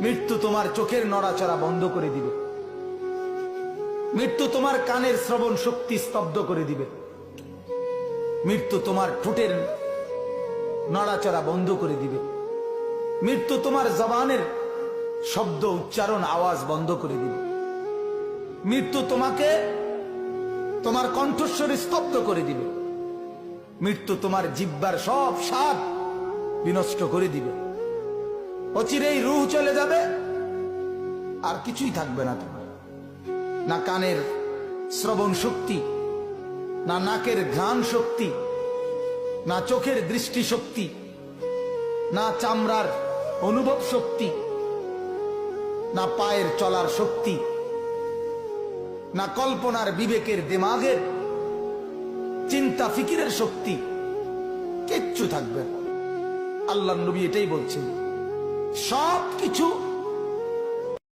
মৃত্যু তোমার চোখের নড়াচড়া বন্ধ করে দিবে। মৃত্যু তোমার কানের শ্রবণ শক্তি স্তব্ধ করে দিবে। মৃত্যু তোমার ঠোঁটের নড়াচড়া বন্ধ করে দিবে। মৃত্যু তোমার জবানের শব্দ উচ্চারণ আওয়াজ বন্ধ করে দিবে। মৃত্যু তোমাকে তোমার কণ্ঠস্বর স্তব্ধ করে দিবে। মৃত্যু তোমার জিহ্বার সব স্বাদ বিনষ্ট করে দিবে। অচিরেই রূহ চলে যাবে, আর কিছুই থাকবে না তোমার। না কানের শ্রবণ শক্তি, না নাকের ঘ্রাণ শক্তি, না চোখের দৃষ্টি শক্তি, না চামড়ার অনুভব শক্তি, না পায়ের চলার শক্তি, না কল্পনার বিবেকের দিমাগের চিন্তা ফিকিরের শক্তি, কিচ্ছু থাকবে না। আল্লাহর নবী এটাই বলছেন, সব কিছু